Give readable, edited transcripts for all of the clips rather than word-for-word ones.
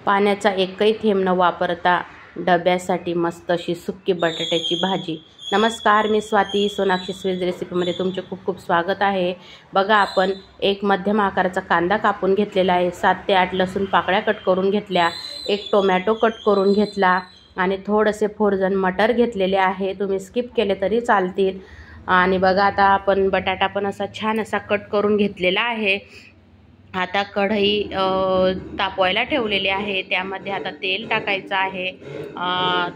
पाण्याचा एकही थेंब न वापरता डब्यासाठी मस्त अशी सुकी बटाट्याची भाजी। नमस्कार, मी स्वाती सोनाक्षी स्वीज रेसिपीमध्ये तुमचे खूप खूप स्वागत आहे। बघा, आपण एक मध्यम आकाराचा कांदा कापून घेतलेला आहे, 7 ते 8 लसूण पाकळ्या कट करून घेतल्या, एक टोमॅटो कट करून घेतला आणि थोडेसे फोर्जन मटर घेतलेले आहे। तुम्ही स्किप केले तरी चालतील। आणि बघा, आता आपण बटाटा पण असा छान असा कट करून घेतलेला आहे। आता कढई तापवायला ठेवलेली आहे, त्यामध्ये आता तेल टाकायचं आहे।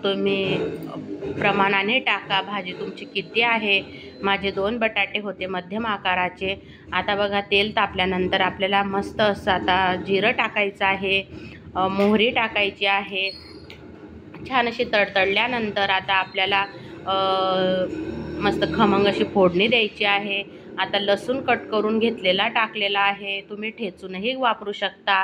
तुम्ही प्रमाणाने टाका, भाजी तुमची किती आहे। माझे 2 बटाटे होते मध्यम आकाराचे। आता बघा, तेल तापल्यानंतर आपल्याला मस्त असं आता जिरं टाकायचं आहे, मोहरी टाकायची आहे। छान अशी तडतडल्यानंतर आता आपल्याला मस्त खमंग अशी फोडणी द्यायची आहे। आता लसूण कट करून घेतलेला टाकलेला आहे, तुम्ही ठेचूनही वापरू शकता,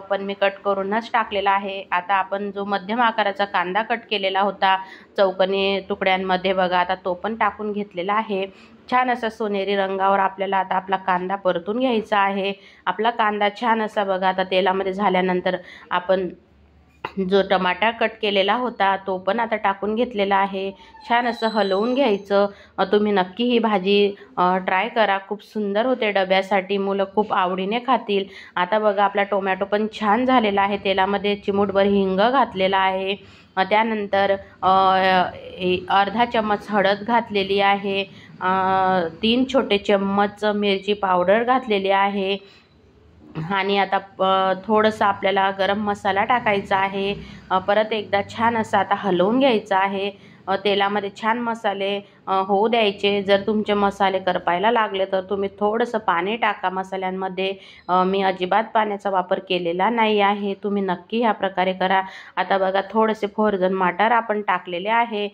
पण मी कट करूनच टाकलेला आहे। आता आपण जो मध्यम आकाराचा कांदा कट केलेला होता चौकोनी तुकड्यांमध्ये, बघा आता तो पण टाकून घेतलेला आहे। छान असा सोनेरी रंगावर आपल्याला आता आपला कांदा परतून घ्यायचा आहे। आपला कांदा छान असा बघा आता तेलामध्ये झाल्यानंतर आपण जो टमाटा कट केलेला होता तो पण आता टाकून घेतलेला आहे। छान असं हलवून घ्यायचं। तुम्ही नक्की ही भाजी ट्राय करा, खूप सुंदर होते डब्यासाठी, मुलं खूप आवडीने खातील। आता बघा, आपला टोमॅटो पण छान झालेला आहे, तेलामध्ये चिमूटभर हिंग घातलेला आहे। त्यानंतर अर्धा चम्मच हळद घातलेली आहे, 3 छोटे चम्मच मिरची पावडर घातलेली आहे आणि आता थोडंसं आपल्याला गरम मसाला टाकायचा आहे। परत एकदा छान असं आता हलवून घ्यायचं आहे। तेलामध्ये छान मसाले होऊ द्यायचे। जर तुमचे मसाले करपायला लागले तर तुम्ही थोडंसं पाणी टाका मसाल्यांमध्ये। मी अजिबात पाण्याचा वापर केलेला नाही आहे, तुम्ही नक्की ह्या प्रकारे करा। आता बघा, थोडेसे फोर्जन मटर आपण टाकलेले आहे,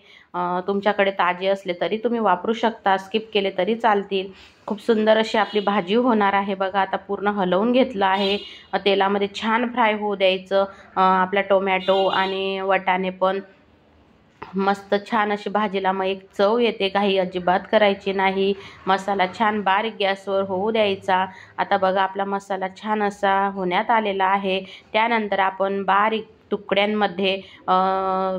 तुमच्याकडे ताजे असले तरी तुम्ही वापरू शकता, स्किप केले तरी चालतील। खूप सुंदर अशी आपली भाजी होणार आहे। बघा, आता पूर्ण हलवून घेतलं आहे, तेलामध्ये छान फ्राय होऊ द्यायचं। आपला टोमॅटो आणि वाटाणे पण मस्त छान अशी भाजीला मग एक चव येते, काही अजिबात करायची नाही। मसाला छान बारीक गॅसवर होऊ द्यायचा। आता बघा, आपला मसाला छान असा होण्यात आलेला आहे। त्यानंतर आपण बारीक तुकड्यांमध्ये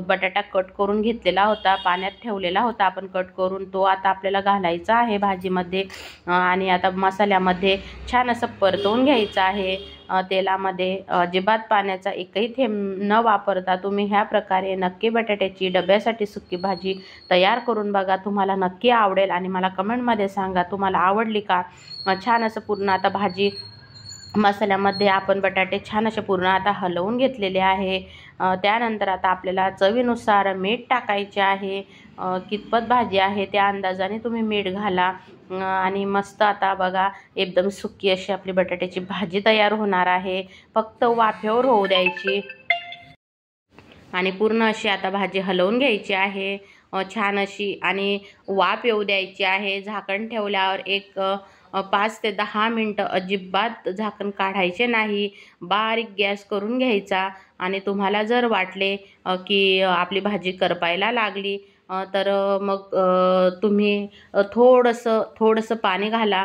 बटाटा कट करून घेतलेला होता, पाण्यात ठेवलेला होता आपण कट करून, तो आता आपल्याला घालायचा आहे भाजीमध्ये आणि आता मसाल्यामध्ये छान असं परतवून घ्यायचं आहे। तेलामध्ये अजिबात पाण्याचा एकही थेंब न वापरता तुम्ही ह्या प्रकारे नक्की बटाट्याची डब्यासाठी सुकी भाजी तयार करून बघा, तुम्हाला नक्की आवडेल आणि मला कमेंटमध्ये सांगा तुम्हाला आवडली का। छान असं पूर्ण आता भाजी मसाल्यामध्ये आपण बटाटे छान असे पूर्ण आता हलवून घेतलेले आहे। त्यानंतर आता आपल्याला चवीनुसार मीठ टाकायचे आहे, कितपत भाजी आहे त्या अंदाजाने तुम्ही मीठ घाला आणि मस्त आता बघा, एकदम सुकी अशी आपली बटाट्याची भाजी तयार होणार आहे। फक्त वाफेवर होऊ द्यायची आणि पूर्ण अशी आता भाजी हलवून घ्यायची आहे छान अशी आणि वाफ येऊ द्यायची आहे। झाकण ठेवल्यावर एक 5 ते 10 मिनटं अजिबात झाकण काढायचे नाही, बारीक गॅस करून घ्यायचा आणि तुम्हाला जर वाटले की आपली भाजी करपायला लागली तर मग तुम्ही थोडंसं पाणी घाला,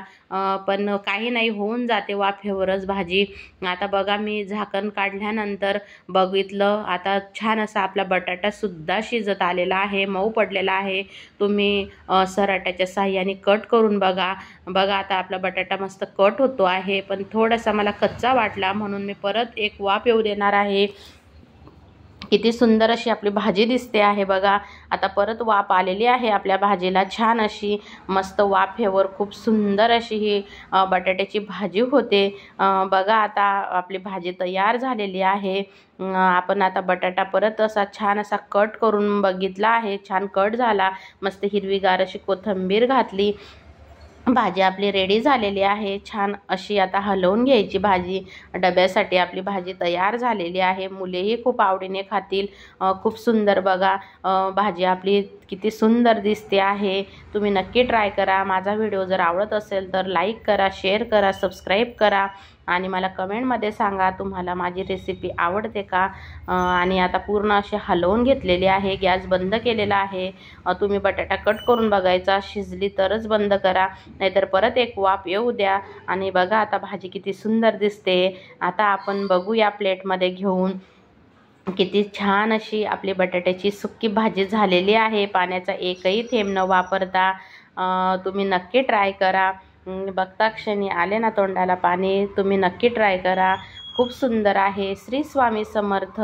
पण काही नाही, होऊन जाते वाफेवरच भाजी। आता बघा, मी झाकण काढल्यानंतर बघितलं, आता छान असा आपला बटाटासुद्धा शिजत आलेला आहे, मऊ पडलेला आहे। तुम्ही सराट्याच्या साहाय्याने कट करून बघा। आता आपला बटाटा मस्त कट होतो आहे, पण थोडासा मला कच्चा वाटला म्हणून मी परत एक वाफ येऊ देणार आहे। किती सुंदर अशी आपली भाजी दिसते आहे बघा। आता परत वाफ आलेली आहे आपल्या भाजीला, छान अशी मस्त वाफेवर खूप सुंदर अशी ही बटाट्याची भाजी होते। बघा, आता आपली भाजी तयार झालेली आहे। आपण आता बटाटा परत असा छान असा कट करून बघितला आहे, छान कट झाला, मस्त हिरवीगार अशी कोथिंबीर घातली, भाजी आपली रेडी झालेली आहे। छान अशी आता हलवून घ्यायची भाजी, डब्यासाठी आपली भाजी तयार झालेली आहे, मुलेही खूप आवडीने खातील। खूप सुंदर बघा, भाजी आपली किती सुंदर दिसते आहे। तुम्ही नक्की ट्राय करा। माझा व्हिडिओ जर आवडत असेल तर लाईक करा, शेअर करा, सबस्क्राईब करा आणि मला कमेंटमध्ये सांगा तुम्हाला माझी रेसिपी आवडते का। आणि आता पूर्ण अशी हलवून घेतलेली आहे, गॅस बंद केलेला आहे। तुम्ही बटाटा कट करून बघायचा, शिजली तरच बंद करा, नाहीतर परत एक वाफ येऊ द्या। आणि बघा, आता भाजी किती सुंदर दिसते। आता आपण बघूया प्लेटमध्ये घेऊन किती छान अशी आपली बटाट्याची सुक्की भाजी झालेली आहे, पाण्याचा एकही थेंब न वापरता. तुम्ही नक्की ट्राय करा. बघता क्षणी आले ना तोंडाला पाणी. तुम्ही नक्की ट्राय करा, खूप सुंदर आहे. श्री स्वामी समर्थ.